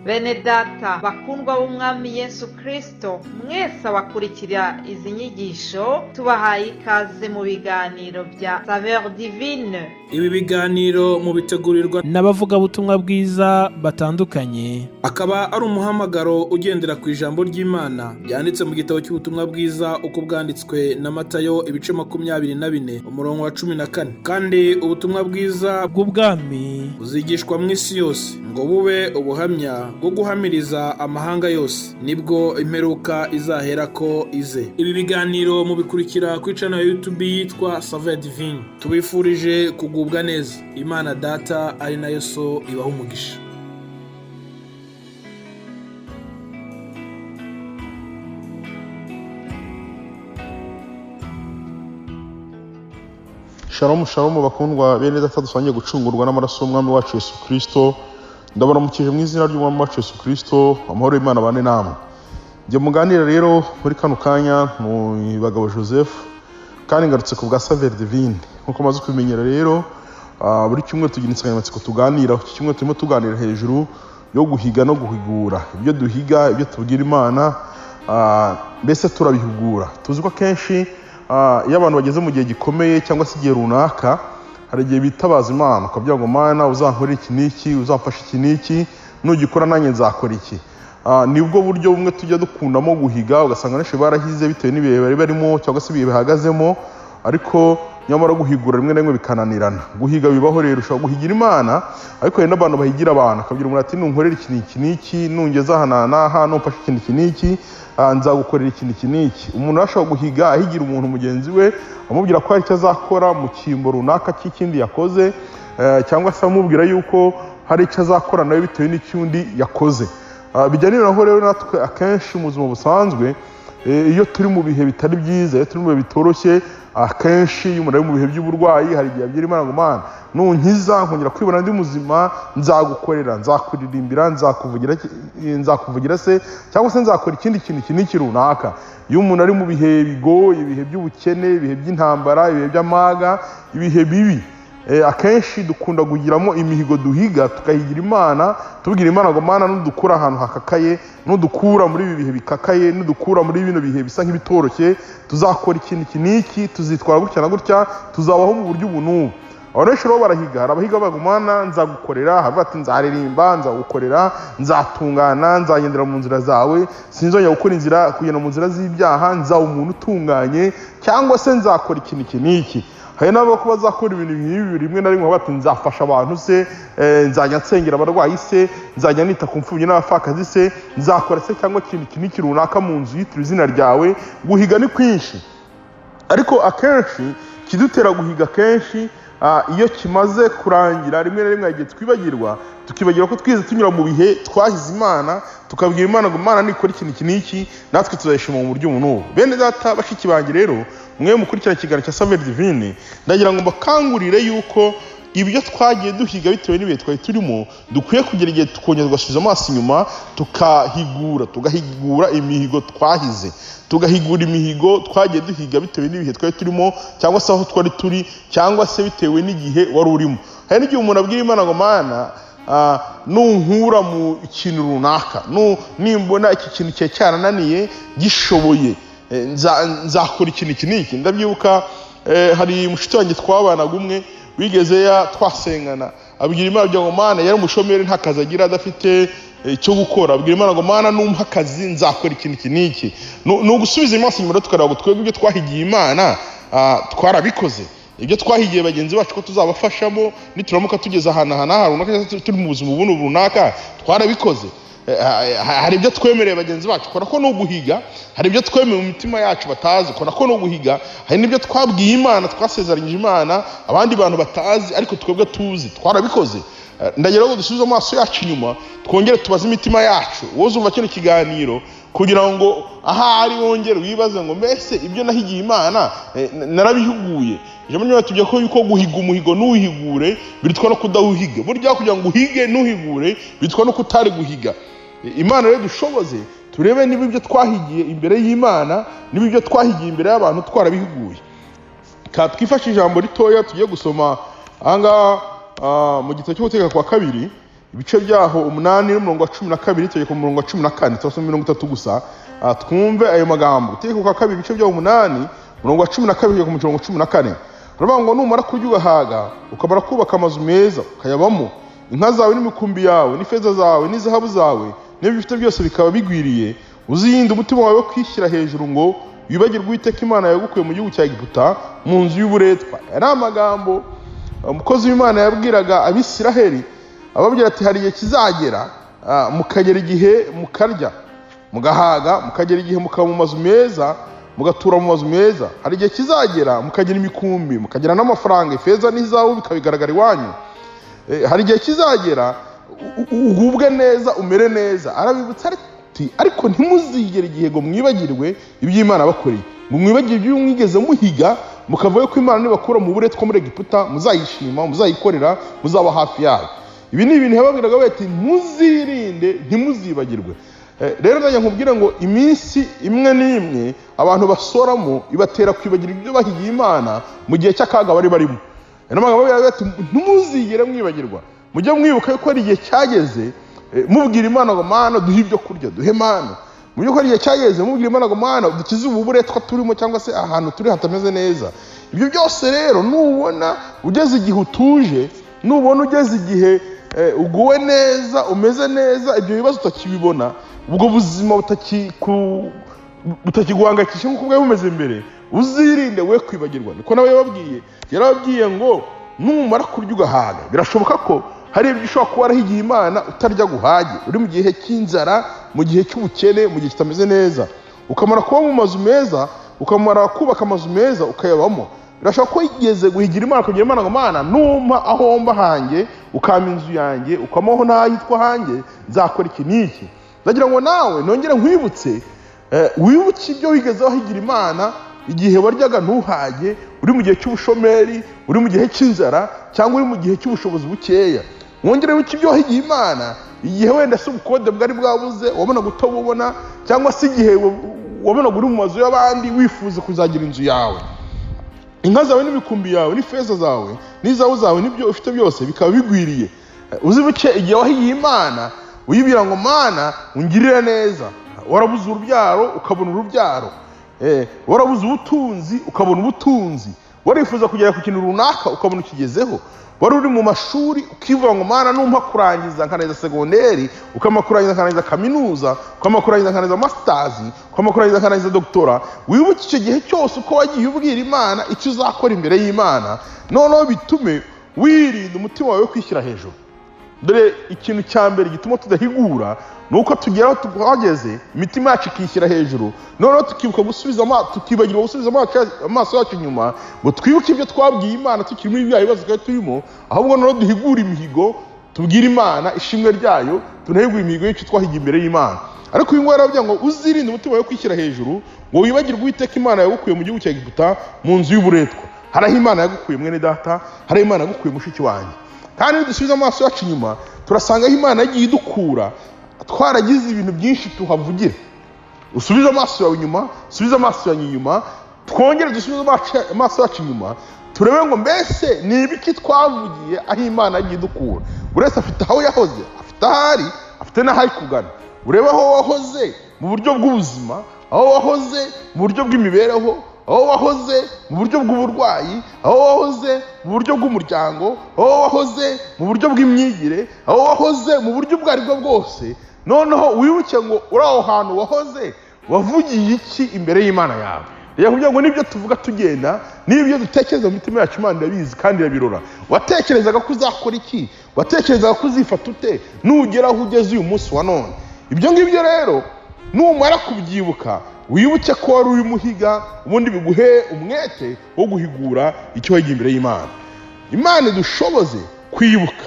Bene data bakundwa b'umwami Yesu Kristo, mwese abakurikira izi nyigisho tubahaye ikaze mu biganiro bya SAVEUR DIVINE. Ibi biganiro mu bitegurirwa n'abavuga butumwa bwiza batandukanye, akaba ari umuhamagaro ugendera ku ijambo ry'Imana byanditse mu gitabo cy'ubutumwa bwiza uko bwanditswe na Matayo ibice 24 umurongo wa 14. Kandi ubutumwa bwiza bw'ubwami buzigishwa mu isi yose ngo bube ubuhamya bwo guhamiriza amahanga yose, nibwo imperuka izahera ko ize. Ibi biganiro mubikurikira ku channel ya YouTube yitwa SAVEUR DIVINE. Tubifurije kugubwa neza. Imana Data ari nayo So ibaha umugisha. Shalom shalom bakundwa bene data dusangiye gucungurwa n'amaraso y'umwami wacu Yesu Kristo. Ndabaramukije mu izina ry'umwami wacu Yesu Kristo, amahoro y'Imana bane namwe. Njye muganira rero muri kano kanya mu BAGABO Joseph, kandi ngarutse ku bwa SAVEUR DIVINE. Nkuko maze kubimenyera rero, buri kimwe tugira insanganyamatsiko tuganira. Iki kimwe turimo tuganira hejuru yo guhiga no guhigura. Ibyo duhiga, ibyo tubwira Imana, mbese turabihugura. Tuzi ko kenshi iyo abantu bageze mu gihe gikomeye cyangwa se igihe runaka, hari igihe bitabaza Imana ukavuga ngo Mana uzankorera iki n'iki, uzamfasha iki n'iki, nugikora nanjye nzakora iki. Nibwo buryo bumwe tujya dukundamo guhiga, ugasanga benshi barahize bitewe n'ibihe bari barimo cyangwa se ibihe bahagazemo, ariko nyamara guhigura rimwe na rimwe bikananirana. Guhiga bibaho rero, ushobora guhigira Imana ariko hari n'abantu bahigira abantu, akabwira umuntu ati nunkorera iki n'iki, nungeza aha n'aha, numfasha iki n'iki, nzagukorera iki n'iki. Umuntu ashobora guhiga ahigira umuntu mugenzi we, amubwira ko hari icyo azakora mu cyimbo runaka cy'ikindi yakoze, cyangwa se amubwira yuko hari icyo azakora nawe bitewe n'icyundi yakoze. Bijyaniraho rero natwe akenshi mu buzima busanzwe, iyo turi mu bihe bitari byiza, iyo turi mu bihe bitoroshye, akenshi iyo umuntu ari mu bihe by'uburwayi, hari igihe abwira Imana ngo Mana nunkiza nkongera kwibona ndi muzima, nzagukorera, nzakuririmbira, nzakuvugira se, cyangwa se nzakora ikindi kintu iki runaka. Iyo umuntu ari mu bihe bigoye, ibihe by'ubukene, ibihe by'intambara, ibihe by'amaga, ibihe bibi, akenshi dukunda kugiramo imihigo duhiga, tukahigira Imana, tubwira Imana ngo Mana nudukura ahantu hakakaye, nudukura muri ibi bihe bikakaye, nudukura muri bino bihe bisa nk'ibitoroshye, tuzakora iki n'iki, tuzitwara gutya na gutya, tuzabaho mu buryo ubu n'ubu. Abantu benshi rero barahiga, hari abahiga bavuga Mana nzagukorera, hari bati nzaririmba, nzagukorera, nzatungana, nzagendera mu nzira zawe, sinzongera gukora inzira kugenda mu nzira z'ibyaha, nzaba umuntu utunganye, cyangwa se nzakora iki n'iki. Hari n'abo ko bazakora ibintu nk'ibi rimwe na rimwe bati nzafasha abantu se, nzajya nsengera abarwayi se, nzajya nita ku mfubyi n'abapfakazi se, nzakora se cyangwa iki n'iki runaka mu nzu yitira izina ryawe. Guhiga ni kwinshi, ariko akenshi kidutera guhiga kenshi iyo kimaze kurangira, rimwe na rimwe igihe twibagirwa, tukibagira ko twize tunyura mu bihe twahize Imana, tukabwira Imana ngo Mana nikora iki n'iki, natwe tuzayishima mu buryo n'ubu. Bene data bashiki banjye rero, mwe mukurikira ikiganiro cya SAVEUR DIVINE, ndagira ngo mbakangurire yuko ibyo twagiye duhiga bitewe n'ibihe twari turimo, dukwiye kugira igihe tukongera tugasubiza amaso inyuma, tugahigura imihigo twahize, tugahigura imihigo twagiye duhiga bitewe n'ibihe twari turimo, cyangwa se aho twari turi, cyangwa se bitewe n'igihe wari urimo. Hari n'igihe umuntu abwira Imana ngo Mana nunkura mu ikintu runaka, nimbona iki kintu cye cyarananiye gishoboye, nzakora iki n'iki. Ndabyibuka hari mushiki wanjye twabanaga umwe, wigeze twasengana, abwira Imana ngo Mana yari umushomeri nta kazi agira, adafite icyo gukora, abwira Imana ngo Mana numpa akazi, nzakora iki n'iki. No gusubiza amaso inyuma tukareba ngo twebwe ibyo twahigiye Imana twarabikoze, ibyo twahigiye bagenzi bacu ko tuzabafashamo nituramuka tugeze ahantu runaka, turi mu buzima ubundi runaka, twarabikoze. Hari ibyo twemereye bagenzi bacu, kora ko no guhiga. Hari ibyo twemeye mu mitima yacu batazi, kora ko no guhiga. Hari n'ibyo twabwiye Imana, twasezeranyije Imana abandi bantu batazi, ariko twebwe tuzi, twarabikoze. Ndagira ngo dusubize amaso yacu inyuma, twongere tubaze imitima yacu. Wowe umva kino kiganiro kugira ngo ahari wongere wibaze ngo mbese ibyo nahigiye Imana narabihiguye. Ijambo ry'Imana tujya ko yuko guhiga umuhigo nuhigure bitwa no kudahuhiga. Burya kugira ngo uhige nuhigure bitwa no kutari guhiga. Imana rero dushoboze turebe niba ibyo twahigiye imbere y'Imana, niba ibyo twahigiye imbere y'abantu twarabihiguye. Twifashe ijambo ritoya tugiye gusoma ahangaha mu gitabo cyo guteka kwa kabiri, ibice byaho 8 n'umurongo wa 12 tegeko mu murongo wa 14 turasoma 30 gusa. Twumve ayo magambo. Tegeko kwa kabiri ibice byaho 8 umurongo wa 12 tegeko mu murongo wa 14. Aravuga ngo numara kurya ugahaga ukamara kubaka amazu meza ukayabamo, inka zawe n'imikumbi yawe n'ifeza zawe n'izahabu zawe n'ibyo bifite byose bikaba bigwiriye, uziyinde umutima wawe kwishyira hejuru ngo wibagirwe Uwiteka Imana yagukuye mu gihugu cya Egiputa mu nzu y'uburetwa. Ari amagambo umukozi w'Imana yabwiraga Abisiraheli, ababwira ati hari igihe kizagera mukagera igihe mukarya mugahaga, mukagera igihe mukaba mu mazu meza mugatura mu mazu meza, hari igihe kizagera mukagira imikumbi mukagira n'amafaranga, ifeza n'izahabu bikabigaragara iwanyu, hari igihe kizagera ugubwe neza umere neza. Arabibutsa ati ariko ntimuzigere igihe ngo mwibagirwe iby'Imana bakoreye, ngo mwibagirwe ibyo mwigeze muhiga mukavuga ko Imana nibakura mu buretwa muri Egiputa muzayishima muzayikorera muzaba hafi yayo. Ibi ni ibintu yababwiraga bati muzirinde ntimuzibagirwe. Rero nanjye nkubwira ngo iminsi imwe n'imwe abantu basoramo ibatera kwibagira ibyo bahigiye Imana mu gihe cy'akaga bari barimo. N'amagambo yababwiraga ati ntimuzigere mwibagirwa, mujye mwibuka ko ari igihe cyageze mubwira Imana ngo Mana duhe ibyo kurya, duhe Mana. Mujye ko ari igihe cyageze mubwira Imana ngo Mana dukize ubu buretwa turimo cyangwa se ahantu turi hatameze neza. Ibyo byose rero nubona ugeze igihe utuje, nubona ugeze igihe uguwe neza umeze neza, ibyo bibazo utakibibona, ubwo buzima butakiguhangayikisha nk'uko bwari bumeze mbere, uzirinde we kwibagirwa. Niko nawe yarababwiye ngo numara kurya ugahaga, birashoboka ko hari ibyo ushobora kuba warahigiye Imana utarya guhage, uri mu gihe cy'inzara, mu gihe cy'ubukene, mu gihe kitameze neza, ukamara kuba mu mazu meza, ukamara kubaka amazu meza ukayabamo. Birashoboka ko yigeze guhigira Imana kugira Imana ngo Mana numpa aho mba hanjye, ukama inzu yanjye, ukamaho n'ahitwa hanjye, nzakora iki n'iki. Ndagira ngo nawe nongere nkwibutse, wibuke ibyo wigezeho higira Imana igihe waryaga ntuhage, uri mu gihe cy'ubushomeri, uri mu gihe cy'inzara, cyangwa uri mu gihe cy'ubushobozi bukeya. Wongere wibuke ibyo wahigiye Imana igihe wenda se ubukode bwari bwabuze wabonaga utabubona, cyangwa se igihe wabonaga uri mu mazu y'abandi wifuza kuzagira inzu yawe, inka zawe n'imikumbi yawe n'ifeza zawe n'izahabu zawe n'ibyo ufite byose bikaba bigwiriye. Uzibuke igihe wahigiye Imana uyibwira ngo Mana ungirire neza, warabuze urubyaro ukabona urubyaro, warabuze ubutunzi ukabona ubutunzi, warifuza kugera ku kintu runaka ukabona ukigezeho, wari uri mu mashuri ukivuga ngo Mana numpa kurangiza nkaneza segonderi, ukama kurangiza nkaneza kaminuza, ukama kurangiza nkaneza masters, ukama kurangiza nkaneza doktora. Wibuke icyo gihe cyose uko wagiye ubwira Imana icyo uzakora imbere y'Imana, noneho bitume wirinda umutima wawe kwishyira hejuru. Dore ikintu cya mbere gituma tudahigura nuko tugeraho tuhageze imitima yacu ikishyira hejuru, noneho tukibuka tukibagirwa gusubiza amaso yacu inyuma ngo twibuke ibyo twabwiye Imana tukiri muri bya bibazo twari turimo, ahubwo noneho duhigura imihigo tubwire Imana ishimwe ryayo, tunahigura imihigo y'icyo twahigiye imbere y'Imana. Ariko uyu nguyu aravuga ngo uzirinde umutima wawe kwishyira hejuru ngo wibagirwe Uwiteka Imana yagukuye mu gihugu cya Egiputa mu nzu y'uburetwa. Hari aho Imana yagukuye mwene data, hari aho Imana yagukuye mushiki wanjye. Kandi iyo dusubiza amaso yacu inyuma turasanga aho Imana yagiye idukura twaragize ibintu byinshi tuhavugira. Usubize amaso yawe inyuma, subiza amaso yawe inyuma, twongere dusubize amaso yacu inyuma, turebe ngo mbese ni ibiki twavugiye aho Imana yagiye idukura. Buri wese afite aho yahoze, afite ahari, afite n'ahari kugana. Urebe aho wahoze mu buryo bw'ubuzima, aho wahoze mu buryo bw'imibereho, aho wahoze mu buryo bw'uburwayi, aho wahoze mu buryo bw'umuryango, aho wahoze mu buryo bw'imyigire, aho wahoze mu buryo ubwo aribwo bwose. Noneho wibuke ngo uri aho hantu wahoze wavugiye iki imbere y'Imana yawe. Reka kugira ngo nibyo tuvuga tugenda, nibyo dutekereza mu mitima yacu Imana irabizi kandi irabirora. Watekerezaga ko uzakora iki? Watekerezaga ko uzifata ute nugera aho ugeze uyu munsi wa none? Ibyo ngibyo rero numara kubyibuka wibuke ko wari uri muhiga, ubundi biguhe umwete wo guhigura icyo wahigiye imbere y'Imana. Imana idushoboze kwibuka.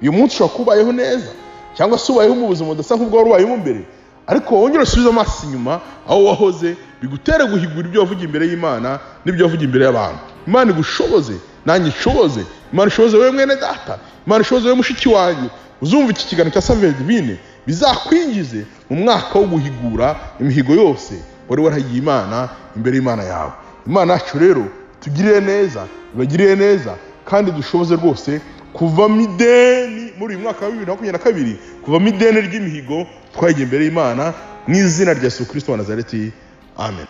Uyu munsi ushobora kubayeho neza cyangwa se ubayeho mu buzima budasa nk'ubwo wari ubayemo mbere, ariko wongere usubize amaso inyuma aho wahoze, bigutere guhigura ibyo wavugiye imbere y'Imana n'ibyo wavugiye imbere y'abantu. Imana igushoboze, nanjye ishoboze. Imana ishoboze wewe mwene data, Imana ishoboze wewe mushiki wanjye uzumva iki kiganiro cya SAVEUR DIVINE, bizakwinjize mu mwaka wo guhigura imihigo yose wari warahigiye Imana imbere y'Imana yawe. Imana yacu rero tugirire neza, ibagirire neza, kandi dushoboze rwose kuva mideni muri uyu mwaka wa 2022 kuvamo ideni ry'imihigo twagiye imbere y'Imana mu izina rya Yesu Kristo wa Nazareti. Amen.